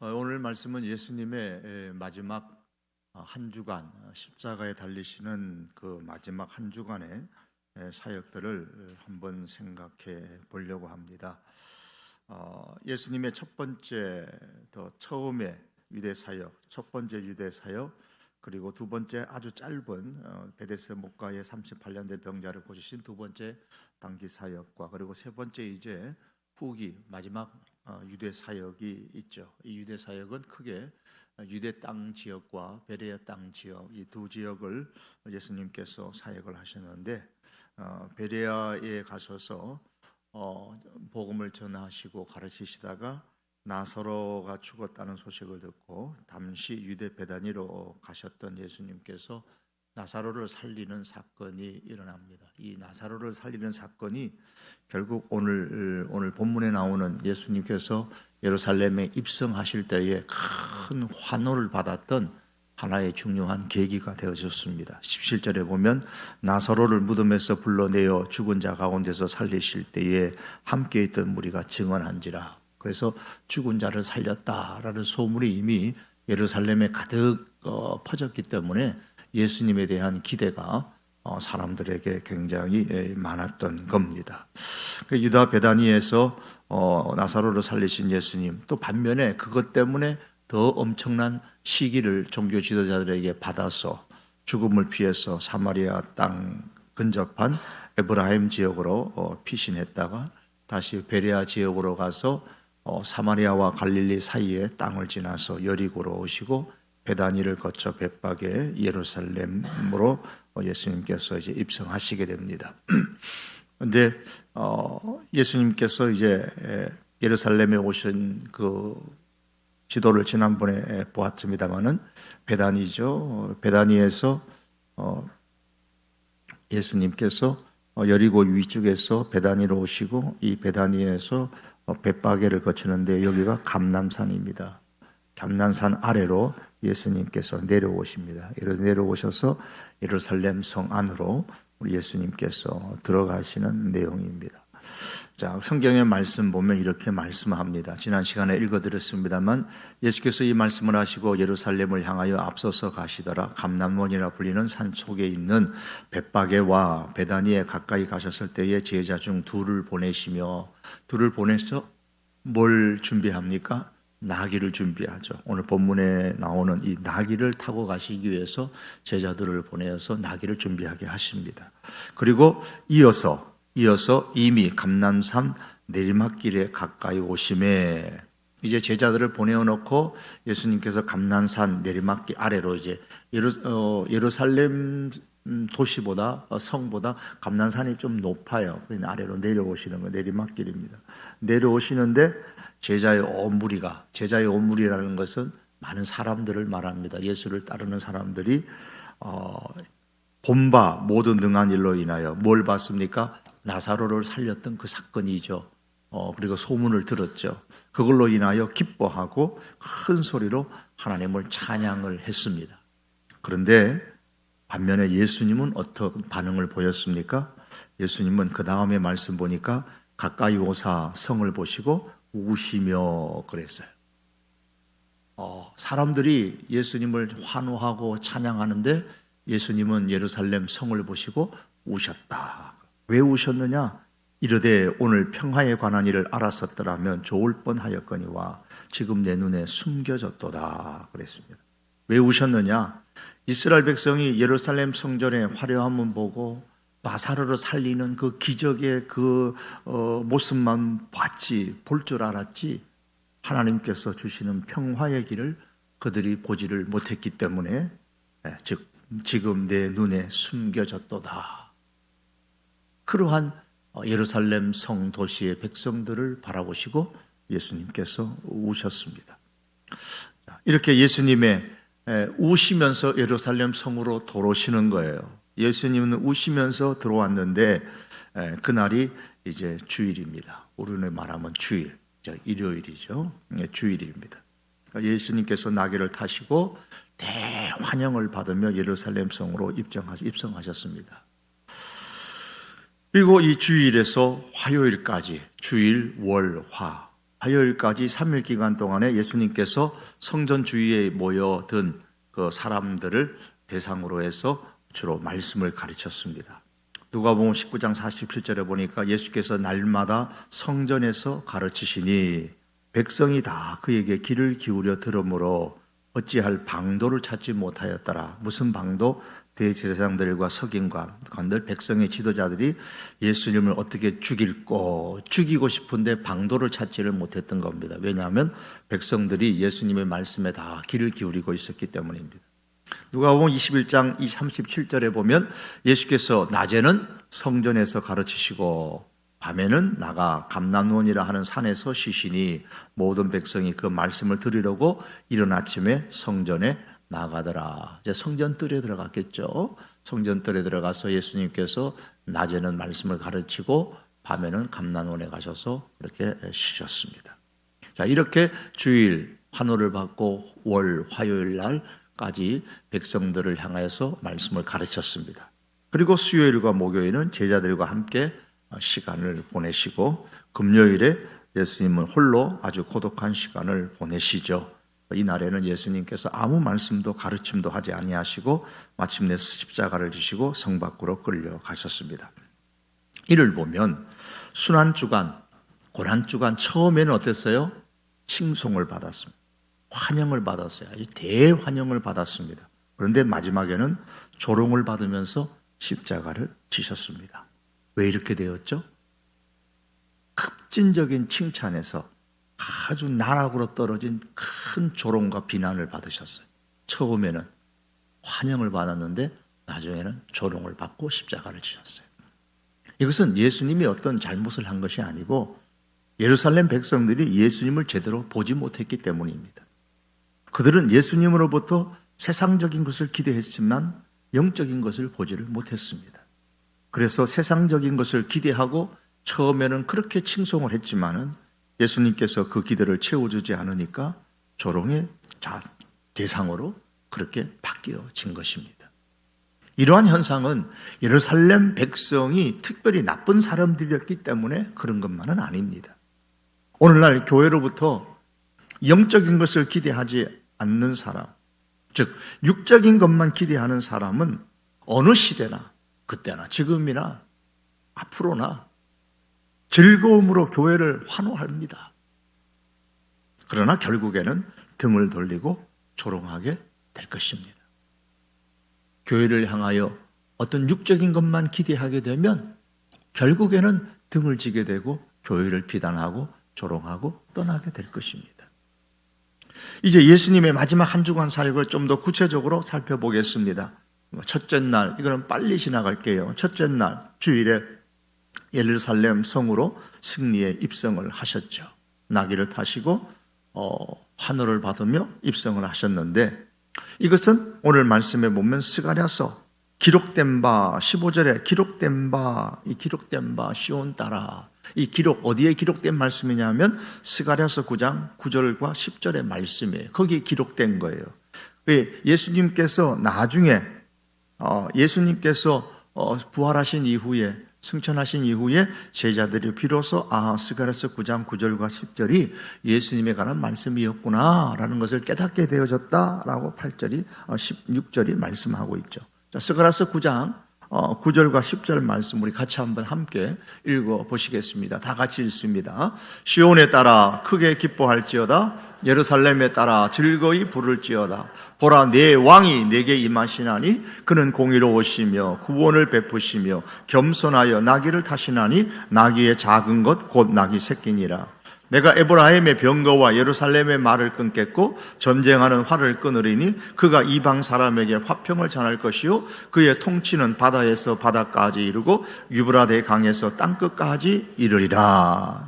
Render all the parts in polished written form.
오늘 말씀은 예수님의 마지막 한 주간 십자가에 달리시는 그 마지막 한 주간의 사역들을 한번 생각해 보려고 합니다. 예수님의 첫 번째 처음의 유대 사역, 첫 번째 유대 사역, 그리고 두 번째 아주 짧은 베데스다 목가의 38년 된 병자를 고치신 두 번째 단기 사역과, 그리고 세 번째 이제 후기 마지막 유대 사역이 있죠. 이 유대 사역은 크게 유대 땅 지역과 베레아 땅 지역, 이 두 지역을 예수님께서 사역을 하셨는데, 베레아에 가셔서 복음을 전하시고 가르치시다가 나사로가 죽었다는 소식을 듣고 잠시 유대 베다니로 가셨던 예수님께서 나사로를 살리는 사건이 일어납니다. 이 나사로를 살리는 사건이 결국 오늘 본문에 나오는 예수님께서 예루살렘에 입성하실 때에 큰 환호를 받았던 하나의 중요한 계기가 되어졌습니다. 17절에 보면 나사로를 무덤에서 불러내어 죽은 자 가운데서 살리실 때에 함께 있던 무리가 증언한지라. 그래서 죽은 자를 살렸다라는 소문이 이미 예루살렘에 가득 퍼졌기 때문에 예수님에 대한 기대가 사람들에게 굉장히 많았던 겁니다. 유다 베다니에서 나사로를 살리신 예수님, 또 반면에 그것 때문에 더 엄청난 시기를 종교 지도자들에게 받아서 죽음을 피해서 사마리아 땅 근접한 에브라임 지역으로 피신했다가 다시 베레아 지역으로 가서 사마리아와 갈릴리 사이의 땅을 지나서 여리고로 오시고 베다니를 거쳐 벳박에 예루살렘으로 예수님께서 이제 입성하시게 됩니다. 그런데 예수님께서 이제 예루살렘에 오신 그 지도를 지난번에 보았습니다만은 베다니죠. 베다니에서 예수님께서 여리고 위쪽에서 베다니로 오시고 이 베다니에서 벳바게를 거치는데 여기가 감람산입니다. 감람산 아래로 예수님께서 내려오십니다. 내려오셔서 예루살렘 성 안으로 우리 예수님께서 들어가시는 내용입니다. 자, 성경의 말씀 보면 이렇게 말씀합니다. 지난 시간에 읽어드렸습니다만 예수께서 이 말씀을 하시고 예루살렘을 향하여 앞서서 가시더라. 감람원이라 불리는 산 속에 있는 벳바게와 베다니에 가까이 가셨을 때에 제자 중 둘을 보내시며, 둘을 보내서 뭘 준비합니까? 나귀를 준비하죠. 오늘 본문에 나오는 이 나귀를 타고 가시기 위해서 제자들을 보내서 나귀를 준비하게 하십니다. 그리고 이어서 이미 감람산 내리막길에 가까이 오심에 이제 제자들을 보내어놓고 예수님께서 감람산 내리막길 아래로 이제 예루살렘 도시보다 성보다 감람산이 좀 높아요. 아래로 내려오시는 거 내리막길입니다. 내려오시는데 제자의 온 무리라는 것은 많은 사람들을 말합니다. 예수를 따르는 사람들이 본바 모든 능한 일로 인하여 뭘 봤습니까? 나사로를 살렸던 그 사건이죠. 그리고 소문을 들었죠. 그걸로 인하여 기뻐하고 큰 소리로 하나님을 찬양을 했습니다. 그런데 반면에 예수님은 어떤 반응을 보였습니까? 예수님은 그 다음에 말씀 보니까 가까이 오사 성을 보시고 우시며 그랬어요. 사람들이 예수님을 환호하고 찬양하는데 예수님은 예루살렘 성을 보시고 우셨다. 왜 우셨느냐? 이르되 오늘 평화에 관한 일을 알았었더라면 좋을 뻔하였거니와 지금 내 눈에 숨겨졌도다 그랬습니다. 왜 우셨느냐? 이스라엘 백성이 예루살렘 성전의 화려함을 보고 나사로를 살리는 그 기적의 그 모습만 볼 줄 알았지 하나님께서 주시는 평화의 길을 그들이 보지를 못했기 때문에 즉 지금 내 눈에 숨겨졌도다. 그러한 예루살렘 성 도시의 백성들을 바라보시고 예수님께서 우셨습니다. 이렇게 예수님의 우시면서 예루살렘 성으로 들어오시는 거예요. 예수님은 우시면서 들어왔는데 그날이 이제 주일입니다. 우리는 말하면 주일, 일요일이죠. 주일입니다. 예수님께서 나귀를 타시고 대환영을 받으며 예루살렘 성으로 입성하셨습니다. 그리고 이 주일에서 화요일까지 주일, 월, 화 화요일까지 3일 기간 동안에 예수님께서 성전 주위에 모여든 그 사람들을 대상으로 해서 주로 말씀을 가르쳤습니다. 누가복음 19장 47절에 보니까 예수께서 날마다 성전에서 가르치시니 백성이 다 그에게 귀를 기울여 들으므로 어찌할 방도를 찾지 못하였더라. 무슨 방도? 대제사장들과 서기관, 건들 백성의 지도자들이 예수님을 어떻게 죽이고 싶은데 방도를 찾지를 못했던 겁니다. 왜냐하면 백성들이 예수님의 말씀에 다 귀를 기울이고 있었기 때문입니다. 누가복음 21장 37절에 보면 예수께서 낮에는 성전에서 가르치시고 밤에는 나가 감람원이라 하는 산에서 쉬시니 모든 백성이 그 말씀을 들으려고 이른 아침에 성전에 나가더라. 이제 성전뜰에 들어갔겠죠. 성전뜰에 들어가서 예수님께서 낮에는 말씀을 가르치고 밤에는 감람원에 가셔서 그렇게 쉬셨습니다. 자, 이렇게 주일 환호를 받고 월 화요일 날까지 백성들을 향하여서 말씀을 가르쳤습니다. 그리고 수요일과 목요일은 제자들과 함께 시간을 보내시고 금요일에 예수님은 홀로 아주 고독한 시간을 보내시죠. 이날에는 예수님께서 아무 말씀도 가르침도 하지 아니하시고 마침내 십자가를 지시고 성 밖으로 끌려가셨습니다. 이를 보면 순환주간, 고난주간 처음에는 어땠어요? 칭송을 받았습니다. 환영을 받았어요. 아주 대환영을 받았습니다. 그런데 마지막에는 조롱을 받으면서 십자가를 지셨습니다. 왜 이렇게 되었죠? 급진적인 칭찬에서 아주 나락으로 떨어진 큰 조롱과 비난을 받으셨어요. 처음에는 환영을 받았는데 나중에는 조롱을 받고 십자가를 지셨어요. 이것은 예수님이 어떤 잘못을 한 것이 아니고 예루살렘 백성들이 예수님을 제대로 보지 못했기 때문입니다. 그들은 예수님으로부터 세상적인 것을 기대했지만 영적인 것을 보지를 못했습니다. 그래서 세상적인 것을 기대하고 처음에는 그렇게 칭송을 했지만은 예수님께서 그 기대를 채워주지 않으니까 조롱의 대상으로 그렇게 바뀌어진 것입니다. 이러한 현상은 예루살렘 백성이 특별히 나쁜 사람들이었기 때문에 그런 것만은 아닙니다. 오늘날 교회로부터 영적인 것을 기대하지 않는 사람, 즉 육적인 것만 기대하는 사람은 어느 시대나 그때나 지금이나 앞으로나 즐거움으로 교회를 환호합니다. 그러나 결국에는 등을 돌리고 조롱하게 될 것입니다. 교회를 향하여 어떤 육적인 것만 기대하게 되면 결국에는 등을 지게 되고 교회를 비난하고 조롱하고 떠나게 될 것입니다. 이제 예수님의 마지막 한 주간 사역을 좀 더 구체적으로 살펴보겠습니다. 첫째 날, 이거는 빨리 지나갈게요. 첫째 날, 주일에 예루살렘 성으로 승리의 입성을 하셨죠. 나귀를 타시고 환호를 받으며 입성을 하셨는데 이것은 오늘 말씀에 보면 스가랴서 기록된 바 15절에 기록된 바, 이 기록된 바 시온 따라, 이 기록 어디에 기록된 말씀이냐면 스가랴서 9장 9절과 10절의 말씀이에요. 거기에 기록된 거예요. 예수님께서 나중에 예수님께서 부활하신 이후에 승천하신 이후에 제자들이 비로소 스가랴서 9장 9절과 10절이 예수님에 관한 말씀이었구나 라는 것을 깨닫게 되어졌다라고 8절이 16절이 말씀하고 있죠. 자, 스가랴서 9장 9절과 10절 말씀 우리 같이 한번 함께 읽어보시겠습니다. 다 같이 읽습니다. 시온에 따라 크게 기뻐할지어다. 예루살렘에 따라 즐거이 부를지어다. 보라, 내 왕이 내게 임하시나니 그는 공의로우시며 구원을 베푸시며 겸손하여 나귀를 타시나니 나귀의 작은 것 곧 나귀 새끼니라. 내가 에브라임의 병거와 예루살렘의 말을 끊겠고 전쟁하는 활을 끊으리니 그가 이방 사람에게 화평을 전할 것이요 그의 통치는 바다에서 바다까지 이르고 유브라데 강에서 땅끝까지 이르리라.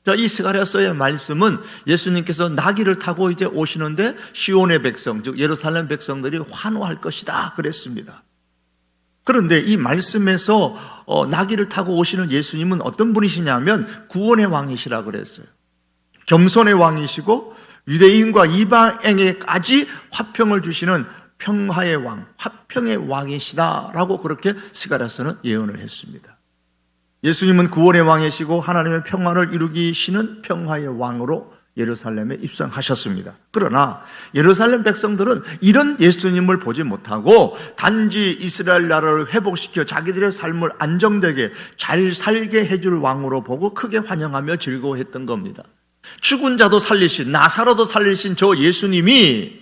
자, 이 스가랴서의 말씀은 예수님께서 나귀를 타고 이제 오시는데 시온의 백성, 즉 예루살렘 백성들이 환호할 것이다 그랬습니다. 그런데 이 말씀에서 나귀를 타고 오시는 예수님은 어떤 분이시냐면 구원의 왕이시라 그랬어요. 겸손의 왕이시고 유대인과 이방인에게까지 화평을 주시는 평화의 왕, 화평의 왕이시다라고 그렇게 스가랴서는 예언을 했습니다. 예수님은 구원의 왕이시고 하나님의 평화를 이루기시는 평화의 왕으로 예루살렘에 입성하셨습니다. 그러나 예루살렘 백성들은 이런 예수님을 보지 못하고 단지 이스라엘 나라를 회복시켜 자기들의 삶을 안정되게 잘 살게 해줄 왕으로 보고 크게 환영하며 즐거워했던 겁니다. 죽은 자도 살리신, 나사로도 살리신 저 예수님이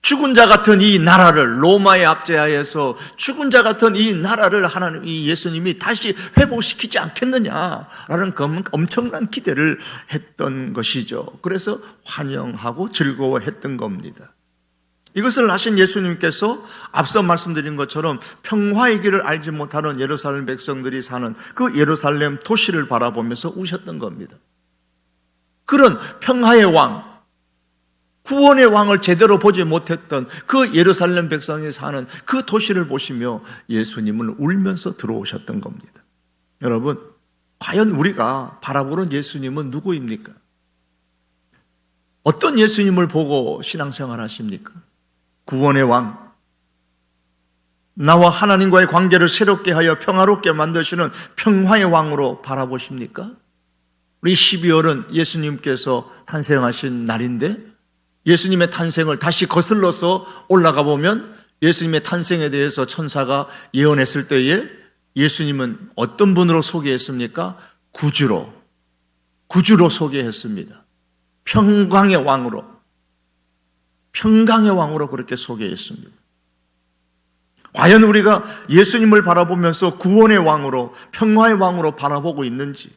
죽은 자 같은 이 나라를, 로마의 압제하에서 죽은 자 같은 이 나라를 하나님, 이 예수님이 다시 회복시키지 않겠느냐라는 엄청난 기대를 했던 것이죠. 그래서 환영하고 즐거워했던 겁니다. 이것을 하신 예수님께서 앞서 말씀드린 것처럼 평화의 길을 알지 못하는 예루살렘 백성들이 사는 그 예루살렘 도시를 바라보면서 우셨던 겁니다. 그런 평화의 왕, 구원의 왕을 제대로 보지 못했던 그 예루살렘 백성이 사는 그 도시를 보시며 예수님을 울면서 들어오셨던 겁니다. 여러분, 과연 우리가 바라보는 예수님은 누구입니까? 어떤 예수님을 보고 신앙생활 하십니까? 구원의 왕, 나와 하나님과의 관계를 새롭게 하여 평화롭게 만드시는 평화의 왕으로 바라보십니까? 우리 12월은 예수님께서 탄생하신 날인데 예수님의 탄생을 다시 거슬러서 올라가 보면 예수님의 탄생에 대해서 천사가 예언했을 때에 예수님은 어떤 분으로 소개했습니까? 구주로 소개했습니다. 평강의 왕으로 그렇게 소개했습니다. 과연 우리가 예수님을 바라보면서 구원의 왕으로, 평화의 왕으로 바라보고 있는지,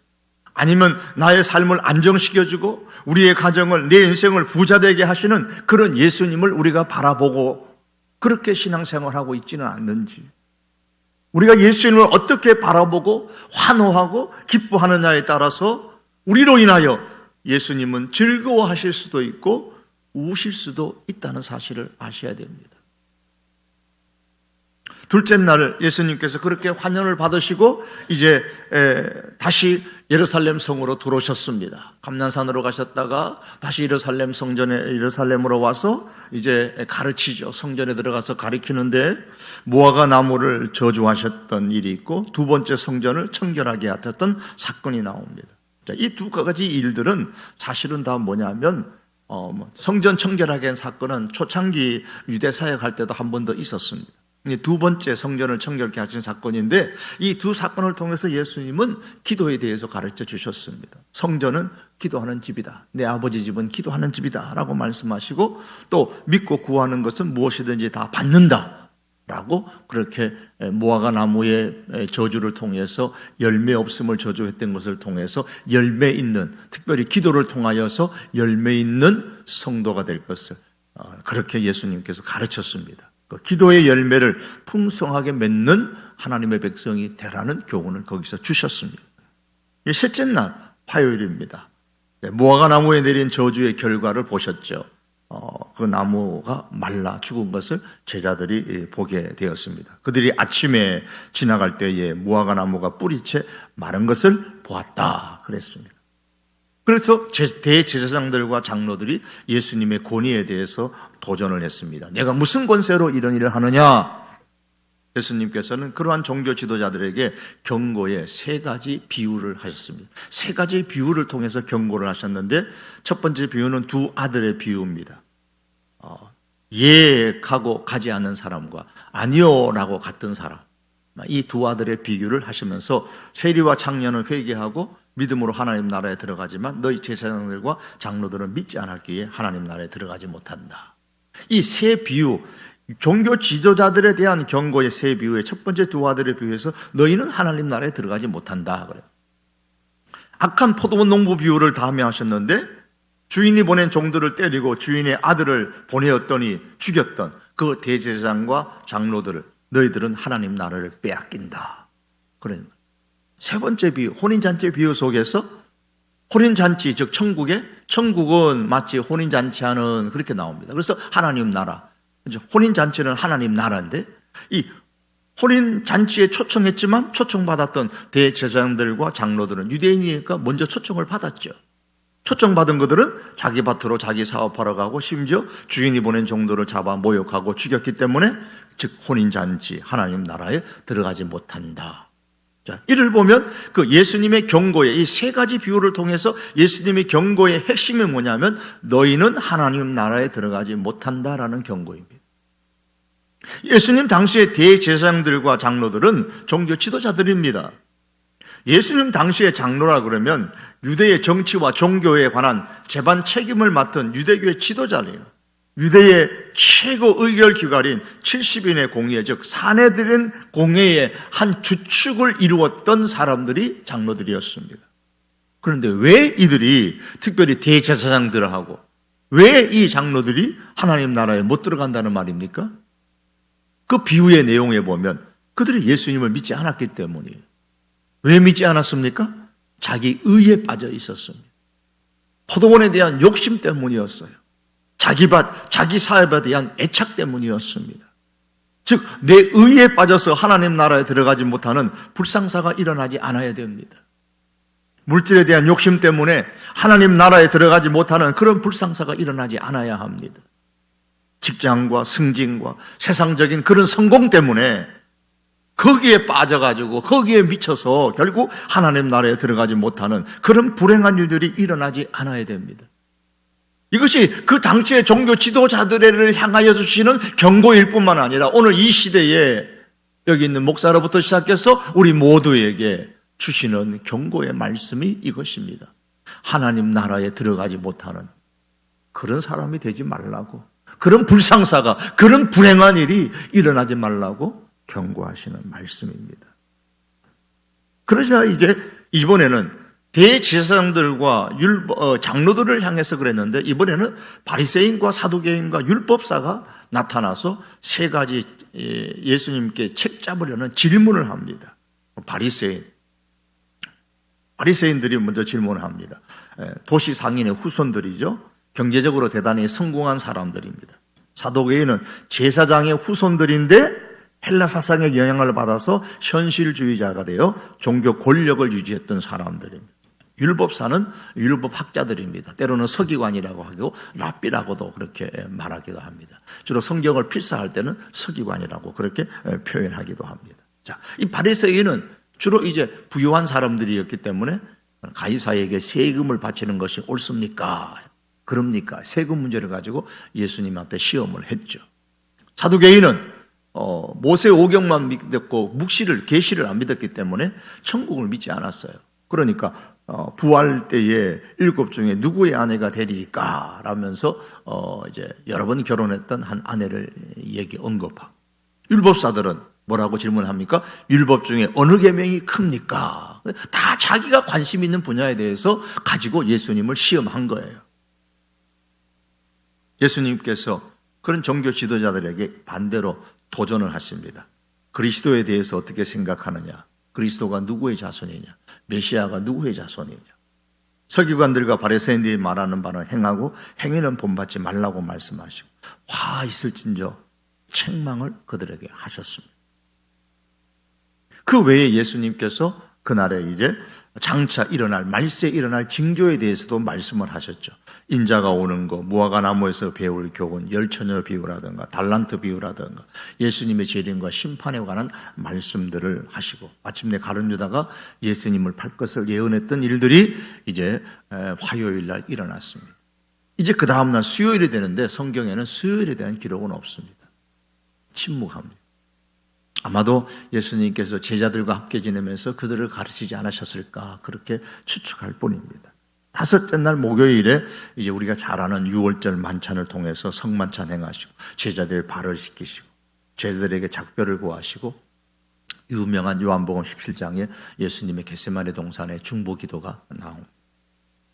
아니면 나의 삶을 안정시켜주고 우리의 가정을, 내 인생을 부자되게 하시는 그런 예수님을 우리가 바라보고 그렇게 신앙생활하고 있지는 않는지, 우리가 예수님을 어떻게 바라보고 환호하고 기뻐하느냐에 따라서 우리로 인하여 예수님은 즐거워하실 수도 있고 우실 수도 있다는 사실을 아셔야 됩니다. 둘째 날 예수님께서 그렇게 환영을 받으시고 이제 다시 예루살렘 성으로 들어오셨습니다. 감난산으로 가셨다가 다시 예루살렘으로 와서 이제 가르치죠. 성전에 들어가서 가르치는데 무화과 나무를 저주하셨던 일이 있고 두 번째 성전을 청결하게 하셨던 사건이 나옵니다. 이 두 가지 일들은 사실은 다 뭐냐면 성전 청결하게 한 사건은 초창기 유대 사역할 때도 한 번 더 있었습니다. 두 번째 성전을 청결케 하신 사건인데 이 두 사건을 통해서 예수님은 기도에 대해서 가르쳐 주셨습니다. 성전은 기도하는 집이다. 내 아버지 집은 기도하는 집이다 라고 말씀하시고 또 믿고 구하는 것은 무엇이든지 다 받는다 라고 그렇게 무화과 나무의 저주를 통해서 열매 없음을 저주했던 것을 통해서 열매 있는, 특별히 기도를 통하여서 열매 있는 성도가 될 것을 그렇게 예수님께서 가르쳤습니다. 그 기도의 열매를 풍성하게 맺는 하나님의 백성이 되라는 교훈을 거기서 주셨습니다. 셋째 날 화요일입니다. 무화과 나무에 내린 저주의 결과를 보셨죠. 그 나무가 말라 죽은 것을 제자들이 보게 되었습니다. 그들이 아침에 지나갈 때에 무화과 나무가 뿌리채 마른 것을 보았다 그랬습니다. 그래서 대제사장들과 장로들이 예수님의 권위에 대해서 도전을 했습니다. 내가 무슨 권세로 이런 일을 하느냐? 예수님께서는 그러한 종교 지도자들에게 경고의 세 가지 비유를 하셨습니다. 세 가지 비유를 통해서 경고를 하셨는데 첫 번째 비유는 두 아들의 비유입니다. 예 하고 가지 않는 사람과 아니요 라고 갔던 사람, 이 두 아들의 비유를 하시면서 세리와 창녀는 회개하고 믿음으로 하나님 나라에 들어가지만 너희 제사장들과 장로들은 믿지 않았기에 하나님 나라에 들어가지 못한다. 이 세 비유, 종교 지도자들에 대한 경고의 세 비유의 첫 번째 두 아들의 비유에서 너희는 하나님 나라에 들어가지 못한다 그래요. 악한 포도원 농부 비유를 다음에 하셨는데 주인이 보낸 종들을 때리고 주인의 아들을 보내었더니 죽였던 그 대제사장과 장로들을 너희들은 하나님 나라를 빼앗긴다. 그런 세 번째 비유, 혼인잔치 비유 속에서 혼인잔치, 즉 천국은 마치 혼인잔치하는 그렇게 나옵니다. 그래서 하나님 나라, 혼인잔치는 하나님 나라인데 이 혼인잔치에 초청했지만 초청받았던 대제사장들과 장로들은 유대인이니까 먼저 초청을 받았죠. 초청받은 그들은 자기 밭으로 자기 사업하러 가고 심지어 주인이 보낸 종들을 잡아 모욕하고 죽였기 때문에 즉 혼인잔치, 하나님 나라에 들어가지 못한다. 자, 이를 보면 그 예수님의 경고의 이 세 가지 비유를 통해서 예수님의 경고의 핵심이 뭐냐면 너희는 하나님 나라에 들어가지 못한다라는 경고입니다. 예수님 당시의 대제사장들과 장로들은 종교 지도자들입니다. 예수님 당시의 장로라 그러면 유대의 정치와 종교에 관한 재반 책임을 맡은 유대교의 지도자래요. 유대의 최고 의결 기관인 70인의 공회, 즉 사내들인 공회의 한 주축을 이루었던 사람들이 장로들이었습니다. 그런데 왜 이들이 특별히 대제사장들하고 왜 이 장로들이 하나님 나라에 못 들어간다는 말입니까? 그 비유의 내용에 보면 그들이 예수님을 믿지 않았기 때문이에요. 왜 믿지 않았습니까? 자기 의에 빠져 있었습니다. 포도원에 대한 욕심 때문이었어요. 자기 밭, 자기 사업에 대한 애착 때문이었습니다. 즉, 내 의에 빠져서 하나님 나라에 들어가지 못하는 불상사가 일어나지 않아야 됩니다. 물질에 대한 욕심 때문에 하나님 나라에 들어가지 못하는 그런 불상사가 일어나지 않아야 합니다. 직장과 승진과 세상적인 그런 성공 때문에 거기에 빠져가지고 거기에 미쳐서 결국 하나님 나라에 들어가지 못하는 그런 불행한 일들이 일어나지 않아야 됩니다. 이것이 그 당시의 종교 지도자들을 향하여 주시는 경고일 뿐만 아니라 오늘 이 시대에 여기 있는 목사로부터 시작해서 우리 모두에게 주시는 경고의 말씀이 이것입니다. 하나님 나라에 들어가지 못하는 그런 사람이 되지 말라고, 그런 불상사가, 그런 불행한 일이 일어나지 말라고 경고하시는 말씀입니다. 그러자 이제 이번에는 대제사장들과 장로들을 향해서 그랬는데 이번에는 바리새인과 사두개인과 율법사가 나타나서 세 가지 예수님께 책 잡으려는 질문을 합니다. 바리새인들이 먼저 질문을 합니다. 도시 상인의 후손들이죠. 경제적으로 대단히 성공한 사람들입니다. 사두개인은 제사장의 후손들인데 헬라 사상의 영향을 받아서 현실주의자가 되어 종교 권력을 유지했던 사람들입니다. 율법사는 율법학자들입니다. 때로는 서기관이라고 하고 랍비라고도 그렇게 말하기도 합니다. 주로 성경을 필사할 때는 서기관이라고 그렇게 표현하기도 합니다. 자, 이 바리새인은 주로 이제 부유한 사람들이었기 때문에 가이사에게 세금을 바치는 것이 옳습니까? 그럽니까? 세금 문제를 가지고 예수님한테 시험을 했죠. 사두개인은 모세 오경만 믿었고 묵시를 계시를 안 믿었기 때문에 천국을 믿지 않았어요. 그러니까 부활 때에 7 중에 누구의 아내가 되리까? 라면서 이제 여러 번 결혼했던 한 아내를 언급하고 율법사들은 뭐라고 질문합니까? 율법 중에 어느 계명이 큽니까? 다 자기가 관심 있는 분야에 대해서 가지고 예수님을 시험한 거예요. 예수님께서 그런 종교 지도자들에게 반대로 도전을 하십니다. 그리스도에 대해서 어떻게 생각하느냐? 그리스도가 누구의 자손이냐? 메시아가 누구의 자손이냐? 서기관들과 바리새인들이 말하는 바는 행하고 행위는 본받지 말라고 말씀하시고 화 있을진저 책망을 그들에게 하셨습니다. 그 외에 예수님께서 그날에 이제 장차 일어날 말세 일어날 징조에 대해서도 말씀을 하셨죠. 인자가 오는 거, 무화과 나무에서 배울 교훈, 열처녀 비유라든가 달란트 비유라든가 예수님의 재림과 심판에 관한 말씀들을 하시고 마침내 가룟 유다가 예수님을 팔 것을 예언했던 일들이 이제 화요일 날 일어났습니다. 이제 그 다음 날 수요일이 되는데 성경에는 수요일에 대한 기록은 없습니다. 침묵합니다. 아마도 예수님께서 제자들과 함께 지내면서 그들을 가르치지 않으셨을까 그렇게 추측할 뿐입니다. 5째 날 목요일에 이제 우리가 잘 아는 유월절 만찬을 통해서 성만찬 행하시고 제자들 발을 씻기시고 제자들에게 작별을 구하시고 유명한 요한복음 17장에 예수님의 겟세마네 동산의 중보 기도가 나옵니다.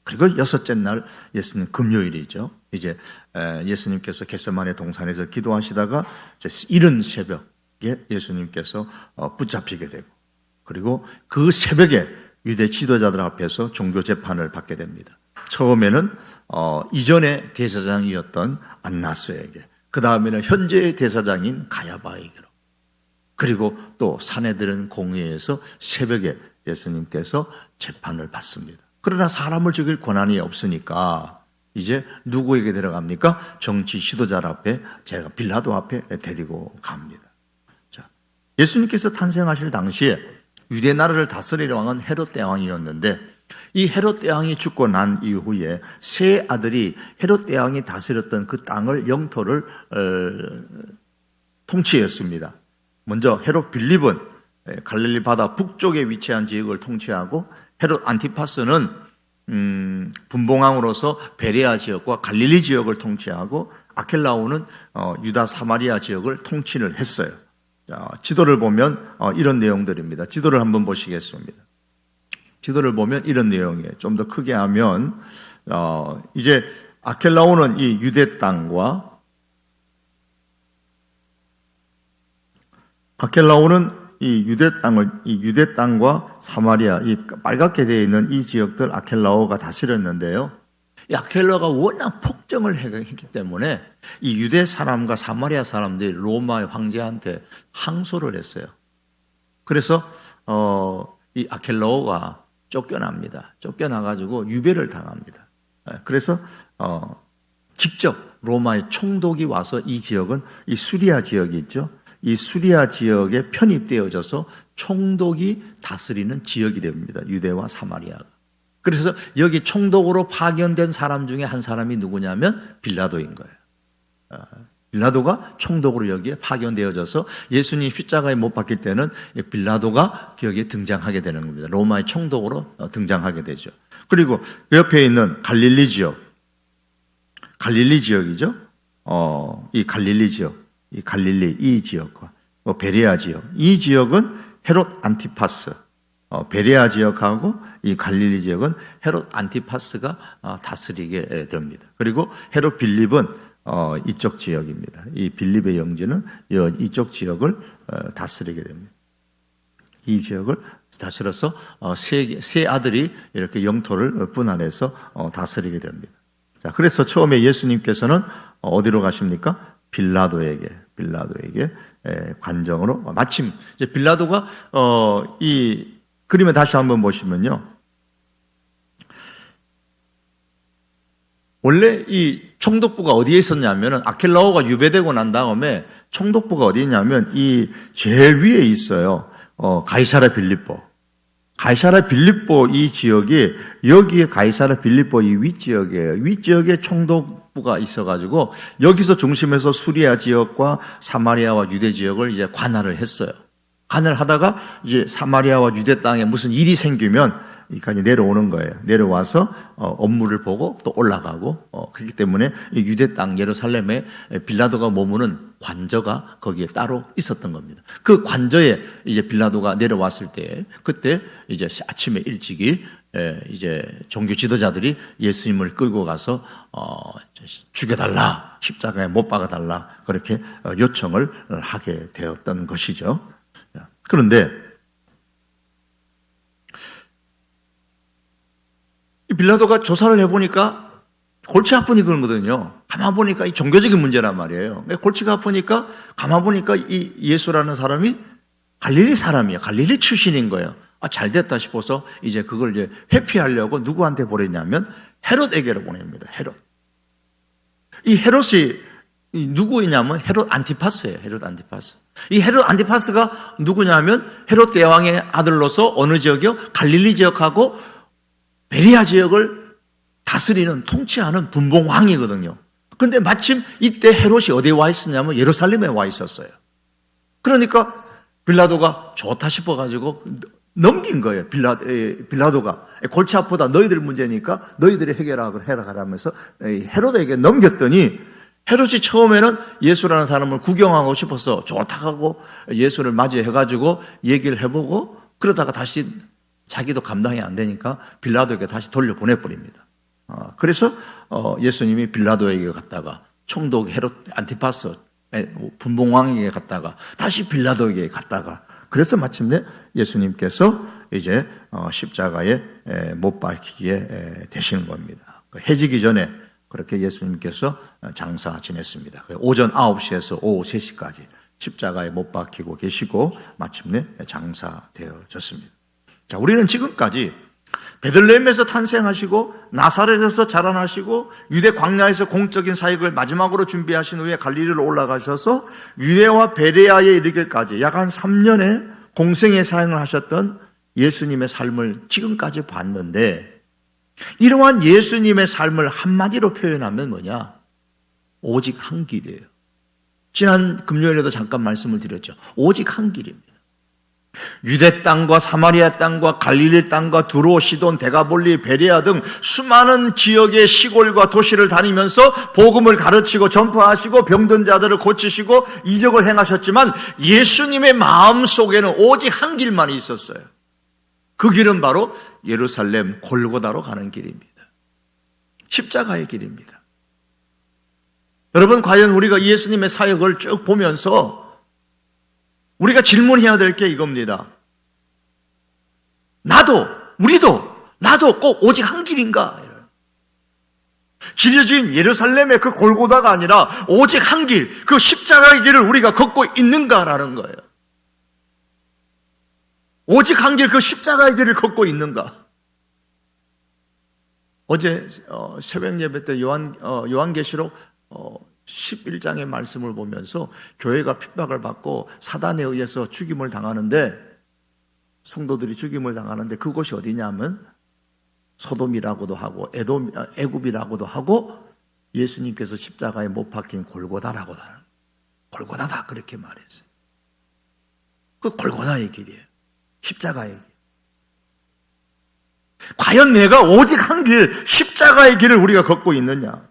그리고 6째 날 예수님 금요일이죠. 이제 예수님께서 겟세마네 동산에서 기도하시다가 이른 새벽 예수님께서 붙잡히게 되고 그리고 그 새벽에 유대 지도자들 앞에서 종교 재판을 받게 됩니다. 처음에는 이전의 대사장이었던 안나스에게, 그 다음에는 현재의 대사장인 가야바에게로, 그리고 또 사내들은 공회에서 새벽에 예수님께서 재판을 받습니다. 그러나 사람을 죽일 권한이 없으니까 이제 누구에게 데려갑니까? 정치 지도자 앞에, 제가 빌라도 앞에 데리고 갑니다. 예수님께서 탄생하실 당시에 유대 나라를 다스릴 왕은 헤롯 대왕이었는데 이 헤롯 대왕이 죽고 난 이후에 세 아들이 헤롯 대왕이 다스렸던 그 땅을 영토를 통치했습니다. 먼저 헤롯 빌립은 갈릴리 바다 북쪽에 위치한 지역을 통치하고 헤롯 안티파스는 분봉왕으로서 베레아 지역과 갈릴리 지역을 통치하고 아켈라오는 유다 사마리아 지역을 통치를 했어요. 자, 지도를 보면 이런 내용들입니다. 지도를 한번 보시겠습니다. 지도를 보면 이런 내용이에요. 좀 더 크게 하면 이제 아켈라오는 이 유대 땅과 이 유대 땅과 사마리아, 이 빨갛게 되어 있는 이 지역들 아켈라오가 다스렸는데요. 이 아켈라오가 워낙 폭정을 했기 때문에 이 유대 사람과 사마리아 사람들이 로마의 황제한테 항소를 했어요. 그래서 이 아켈라오가 쫓겨납니다. 쫓겨나가지고 유배를 당합니다. 그래서 직접 로마의 총독이 와서 이 지역은 이 수리아 지역이 있죠. 이 수리아 지역에 편입되어져서 총독이 다스리는 지역이 됩니다. 유대와 사마리아가. 그래서 여기 총독으로 파견된 사람 중에 한 사람이 누구냐면 빌라도인 거예요. 빌라도가 총독으로 여기에 파견되어져서 예수님 십자가에 못 박힐 때는 빌라도가 여기에 등장하게 되는 겁니다. 로마의 총독으로 등장하게 되죠. 그리고 옆에 있는 갈릴리 지역이죠. 이 갈릴리 지역. 이 갈릴리 이 지역과 베레아 지역, 이 지역은 헤롯 안티파스, 베레아 지역하고 이 갈릴리 지역은 헤롯 안티파스가 다스리게 됩니다. 그리고 헤롯 빌립은 이쪽 지역입니다. 이 빌립의 영지는 이쪽 지역을 다스리게 됩니다. 이 지역을 다스려서 세 아들이 이렇게 영토를 분할해서 다스리게 됩니다. 자, 그래서 처음에 예수님께서는 어디로 가십니까? 빌라도에게 관정으로 마침 이제 빌라도가 이 그림을 다시 한번 보시면요. 원래 이 총독부가 어디에 있었냐면은 아켈라오가 유배되고 난 다음에 총독부가 어디 있냐면 이 제일 위에 있어요. 가이사랴 빌립보 이 지역이 여기에 가이사랴 빌립보 이 윗지역이에요. 윗지역에 총독부가 있어가지고 여기서 중심에서 수리아 지역과 사마리아와 유대 지역을 이제 관할을 했어요. 관할을 하다가 이제 사마리아와 유대 땅에 무슨 일이 생기면 여기까지 내려오는 거예요. 내려와서 업무를 보고 또 올라가고 그렇기 때문에 이 유대 땅 예루살렘에 빌라도가 머무는 관저가 거기에 따로 있었던 겁니다. 그 관저에 이제 빌라도가 내려왔을 때 그때 이제 아침에 일찍이 이제 종교 지도자들이 예수님을 끌고 가서 죽여달라, 십자가에 못 박아달라 그렇게 요청을 하게 되었던 것이죠. 그런데 빌라도가 조사를 해보니까 골치 아프니 그런 거거든요. 가만 보니까 이 종교적인 문제란 말이에요. 골치가 아프니까 가만 보니까 이 예수라는 사람이 갈릴리 사람이에요. 갈릴리 출신인 거예요. 잘 됐다 싶어서 이제 그걸 이제 회피하려고 누구한테 보냈냐면 헤롯에게로 보냅니다. 헤롯. 이 헤롯이 누구이냐면 헤롯 안티파스예요. 헤롯 안티파스. 이 헤롯 안티파스가 누구냐면 헤롯 대왕의 아들로서 어느 지역이요? 갈릴리 지역하고 베레아 지역을 다스리는 통치하는 분봉왕이거든요. 그런데 마침 이때 헤롯이 어디에 와 있었냐면 예루살렘에 와 있었어요. 그러니까 빌라도가 좋다 싶어가지고 넘긴 거예요. 빌라도가 골치 아프다 너희들 문제니까 너희들이 해결하라 하라면서 헤롯에게 넘겼더니 헤롯이 처음에는 예수라는 사람을 구경하고 싶어서 좋다고 하고 예수를 맞이해가지고 얘기를 해보고 그러다가 다시 자기도 감당이 안 되니까 빌라도에게 다시 돌려보내버립니다. 그래서 예수님이 빌라도에게 갔다가 총독 헤롯 안티파스 분봉왕에게 갔다가 다시 빌라도에게 갔다가 그래서 마침내 예수님께서 이제 십자가에 못 박히게 되시는 겁니다. 해지기 전에 그렇게 예수님께서 장사 지냈습니다. 오전 9시에서 오후 3시까지 십자가에 못 박히고 계시고 마침내 장사되어졌습니다. 자, 우리는 지금까지 베들레헴에서 탄생하시고 나사렛에서 자라나시고 유대 광야에서 공적인 사역을 마지막으로 준비하신 후에 갈릴리로 올라가셔서 유대와 베레아에 이르기까지 약 한 3년의 공생의 사역을 하셨던 예수님의 삶을 지금까지 봤는데, 이러한 예수님의 삶을 한마디로 표현하면 뭐냐? 오직 한 길이에요. 지난 금요일에도 잠깐 말씀을 드렸죠. 오직 한 길입니다. 유대 땅과 사마리아 땅과 갈릴리 땅과 두로, 시돈, 데가볼리, 베레아 등 수많은 지역의 시골과 도시를 다니면서 복음을 가르치고 전파하시고 병든 자들을 고치시고 이적을 행하셨지만 예수님의 마음속에는 오직 한 길만 있었어요. 그 길은 바로 예루살렘 골고다로 가는 길입니다. 십자가의 길입니다. 여러분, 과연 우리가 예수님의 사역을 쭉 보면서 우리가 질문해야 될 게 이겁니다. 나도 꼭 오직 한 길인가? 길어진 예루살렘의 그 골고다가 아니라 오직 한 길, 그 십자가의 길을 우리가 걷고 있는가라는 거예요. 오직 한 길, 그 십자가의 길을 걷고 있는가? 어제 새벽 예배 때 요한계시록 11장의 말씀을 보면서 교회가 핍박을 받고 사단에 의해서 죽임을 당하는데, 성도들이 죽임을 당하는데 그곳이 어디냐면 소돔이라고도 하고 애굽이라고도 하고 예수님께서 십자가에 못 박힌 골고다라고도 하는, 골고다다 그렇게 말했어요. 그 골고다의 길이에요. 십자가의 길. 과연 내가 오직 한 길, 십자가의 길을 우리가 걷고 있느냐?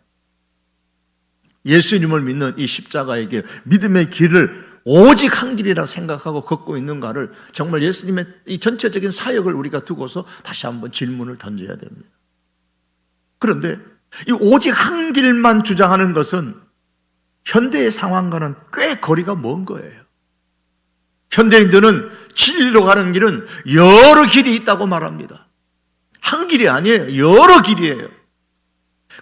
예수님을 믿는 이 십자가의 길, 믿음의 길을 오직 한 길이라 생각하고 걷고 있는가를 정말 예수님의 이 전체적인 사역을 우리가 두고서 다시 한번 질문을 던져야 됩니다. 그런데 이 오직 한 길만 주장하는 것은 현대의 상황과는 꽤 거리가 먼 거예요. 현대인들은 진리로 가는 길은 여러 길이 있다고 말합니다. 한 길이 아니에요. 여러 길이에요.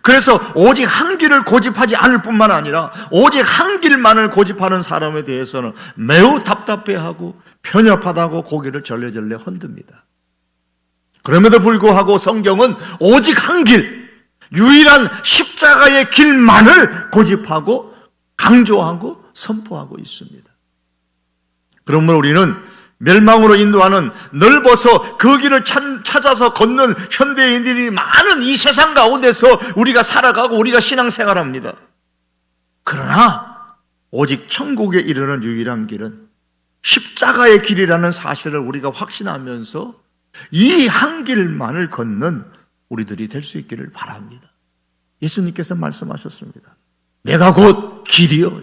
그래서 오직 한 길을 고집하지 않을 뿐만 아니라 오직 한 길만을 고집하는 사람에 대해서는 매우 답답해하고 편협하다고 고개를 절레절레 흔듭니다. 그럼에도 불구하고 성경은 오직 한 길, 유일한 십자가의 길만을 고집하고 강조하고 선포하고 있습니다. 그러므로 우리는 멸망으로 인도하는 넓어서 그 길을 찾아서 걷는 현대인들이 많은 이 세상 가운데서 우리가 살아가고 우리가 신앙생활합니다. 그러나 오직 천국에 이르는 유일한 길은 십자가의 길이라는 사실을 우리가 확신하면서 이 한 길만을 걷는 우리들이 될 수 있기를 바랍니다. 예수님께서 말씀하셨습니다. 내가 곧 길이요.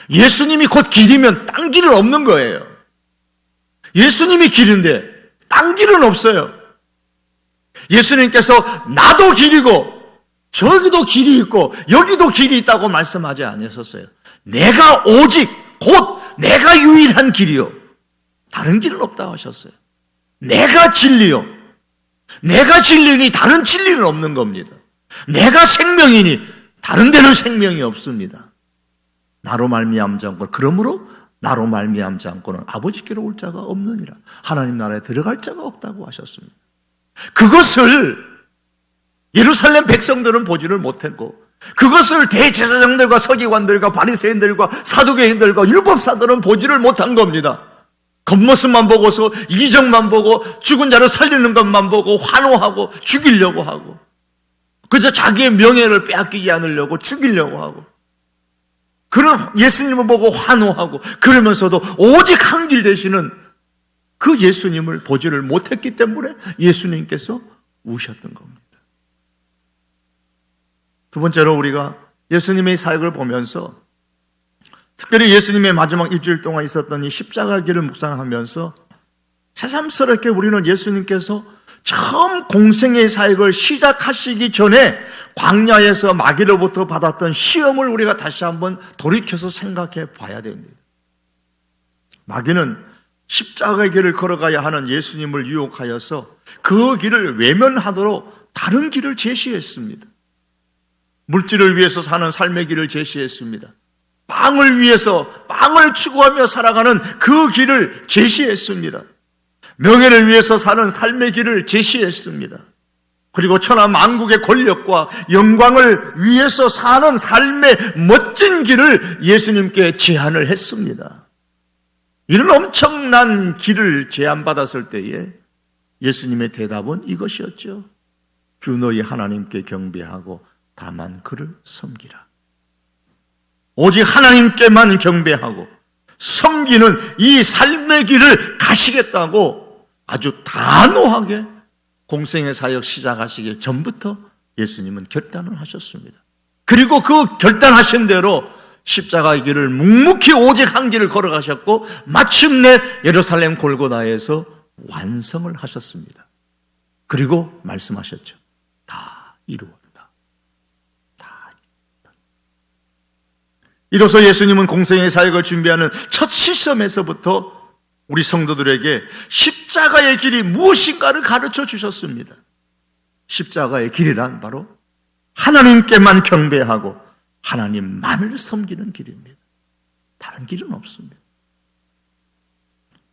예수님이 곧 길이면 딴 길은 없는 거예요. 예수님이 길인데 딴 길은 없어요. 예수님께서 나도 길이고 저기도 길이 있고 여기도 길이 있다고 말씀하지 않으셨어요. 내가 오직 곧 내가 유일한 길이요, 다른 길은 없다고 하셨어요. 내가 진리요, 내가 진리니 다른 진리는 없는 겁니다. 내가 생명이니 다른 데는 생명이 없습니다. 나로 말미암지 않고, 그러므로 나로 말미암지 않고는 아버지께로 올 자가 없느니라. 하나님 나라에 들어갈 자가 없다고 하셨습니다. 그것을 예루살렘 백성들은 보지를 못했고, 그것을 대제사장들과 서기관들과 바리새인들과 사두개인들과 율법사들은 보지를 못한 겁니다. 겉모습만 보고서 이적만 보고 죽은 자를 살리는 것만 보고 환호하고 죽이려고 하고, 그저 자기의 명예를 빼앗기지 않으려고 죽이려고 하고, 그런 예수님을 보고 환호하고, 그러면서도 오직 한 길 되시는 그 예수님을 보지를 못했기 때문에 예수님께서 우셨던 겁니다. 두 번째로 우리가 예수님의 사역을 보면서, 특별히 예수님의 마지막 일주일 동안 있었던 이 십자가 길을 묵상하면서 새삼스럽게 우리는 예수님께서 처음 공생의 사역을 시작하시기 전에 광야에서 마귀로부터 받았던 시험을 우리가 다시 한번 돌이켜서 생각해 봐야 됩니다. 마귀는 십자가의 길을 걸어가야 하는 예수님을 유혹하여서 그 길을 외면하도록 다른 길을 제시했습니다. 물질을 위해서 사는 삶의 길을 제시했습니다. 빵을 위해서, 빵을 추구하며 살아가는 그 길을 제시했습니다. 명예를 위해서 사는 삶의 길을 제시했습니다. 그리고 천하 만국의 권력과 영광을 위해서 사는 삶의 멋진 길을 예수님께 제안을 했습니다. 이런 엄청난 길을 제안받았을 때에 예수님의 대답은 이것이었죠. 주 너희 하나님께 경배하고 다만 그를 섬기라. 오직 하나님께만 경배하고 섬기는 이 삶의 길을 가시겠다고 아주 단호하게 공생의 사역 시작하시기 전부터 예수님은 결단을 하셨습니다. 그리고 그 결단하신 대로 십자가의 길을 묵묵히 오직 한 길을 걸어가셨고 마침내 예루살렘 골고다에서 완성을 하셨습니다. 그리고 말씀하셨죠. 다 이루었다. 다 이루었다. 이로써 예수님은 공생의 사역을 준비하는 첫 시점에서부터 우리 성도들에게 십자가의 길이 무엇인가를 가르쳐 주셨습니다. 십자가의 길이란 바로 하나님께만 경배하고 하나님만을 섬기는 길입니다. 다른 길은 없습니다.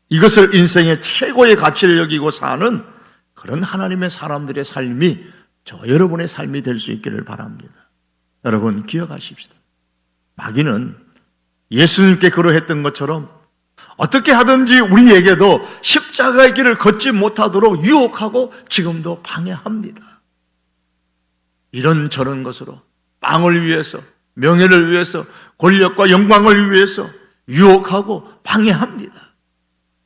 이것을 인생의 최고의 가치를 여기고 사는 그런 하나님의 사람들의 삶이 저 여러분의 삶이 될 수 있기를 바랍니다. 여러분 기억하십시다. 마귀는 예수님께 그러했던 것처럼 어떻게 하든지 우리에게도 십자가의 길을 걷지 못하도록 유혹하고 지금도 방해합니다. 이런저런 것으로 빵을 위해서, 명예를 위해서, 권력과 영광을 위해서 유혹하고 방해합니다.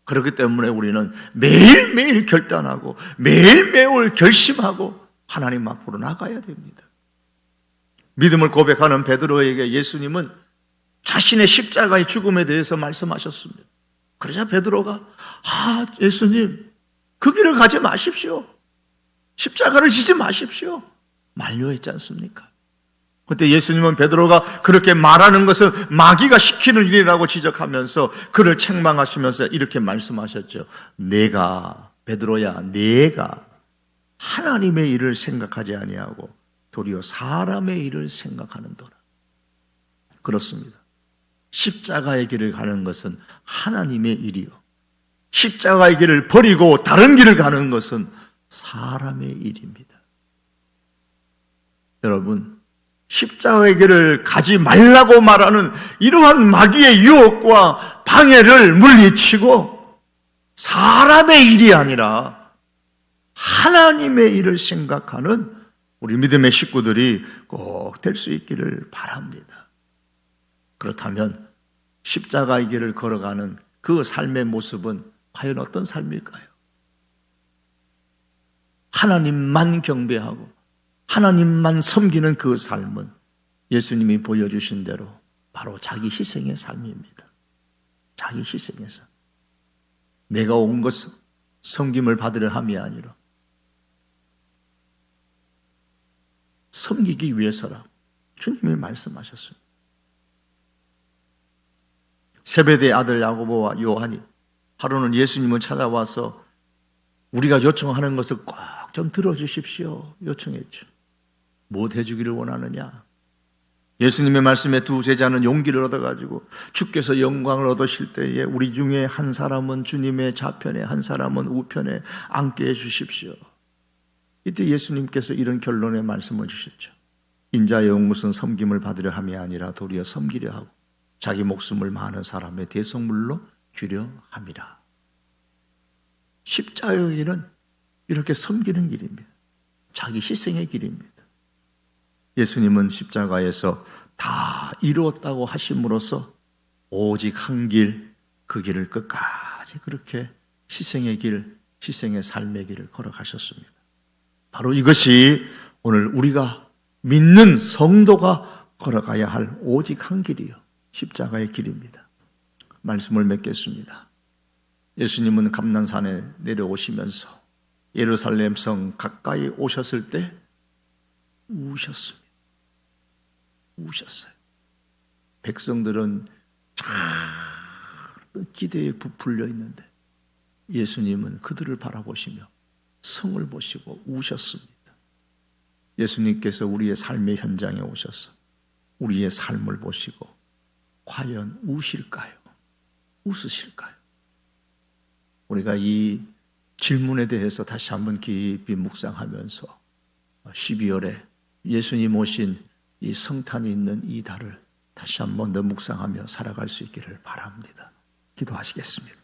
그렇기 때문에 우리는 매일매일 결단하고 매일매일 결심하고 하나님 앞으로 나가야 됩니다. 믿음을 고백하는 베드로에게 예수님은 자신의 십자가의 죽음에 대해서 말씀하셨습니다. 그러자 베드로가 예수님 그 길을 가지 마십시오. 십자가를 지지 마십시오. 만류했지 않습니까? 그때 예수님은 베드로가 그렇게 말하는 것은 마귀가 시키는 일이라고 지적하면서 그를 책망하시면서 이렇게 말씀하셨죠. 베드로야, 내가 하나님의 일을 생각하지 아니하고 도리어 사람의 일을 생각하는도다. 그렇습니다. 십자가의 길을 가는 것은 하나님의 일이요, 십자가의 길을 버리고 다른 길을 가는 것은 사람의 일입니다. 여러분, 십자가의 길을 가지 말라고 말하는 이러한 마귀의 유혹과 방해를 물리치고 사람의 일이 아니라 하나님의 일을 생각하는 우리 믿음의 식구들이 꼭 될 수 있기를 바랍니다. 그렇다면 십자가의 길을 걸어가는 그 삶의 모습은 과연 어떤 삶일까요? 하나님만 경배하고 하나님만 섬기는 그 삶은 예수님이 보여주신 대로 바로 자기 희생의 삶입니다. 자기 희생의 삶. 내가 온 것은 섬김을 받으려 함이 아니라 섬기기 위해서라 주님이 말씀하셨습니다. 세베대의 아들 야고보와 요한이 하루는 예수님을 찾아와서 우리가 요청하는 것을 꼭 좀 들어주십시오 요청했죠. 못 해주기를 원하느냐? 예수님의 말씀에 두 제자는 용기를 얻어가지고 주께서 영광을 얻으실 때에 우리 중에 한 사람은 주님의 좌편에 한 사람은 우편에 앉게 해주십시오. 이때 예수님께서 이런 결론의 말씀을 주셨죠. 인자의 온 것은 섬김을 받으려 함이 아니라 도리어 섬기려 하고 자기 목숨을 많은 사람의 대속물로 주려 함이라. 십자가의 길은 이렇게 섬기는 길입니다. 자기 희생의 길입니다. 예수님은 십자가에서 다 이루었다고 하심으로써 오직 한 길, 그 길을 끝까지 그렇게 희생의 길, 희생의 삶의 길을 걸어가셨습니다. 바로 이것이 오늘 우리가 믿는 성도가 걸어가야 할 오직 한 길이요, 십자가의 길입니다. 말씀을 맺겠습니다. 예수님은 감난산에 내려오시면서 예루살렘 성 가까이 오셨을 때 우셨습니다. 우셨어요. 백성들은 기대에 부풀려 있는데 예수님은 그들을 바라보시며 성을 보시고 우셨습니다. 예수님께서 우리의 삶의 현장에 오셔서 우리의 삶을 보시고 과연 우실까요? 웃으실까요? 우리가 이 질문에 대해서 다시 한번 깊이 묵상하면서 12월에 예수님 오신 이 성탄이 있는 이 달을 다시 한번 더 묵상하며 살아갈 수 있기를 바랍니다. 기도하시겠습니다.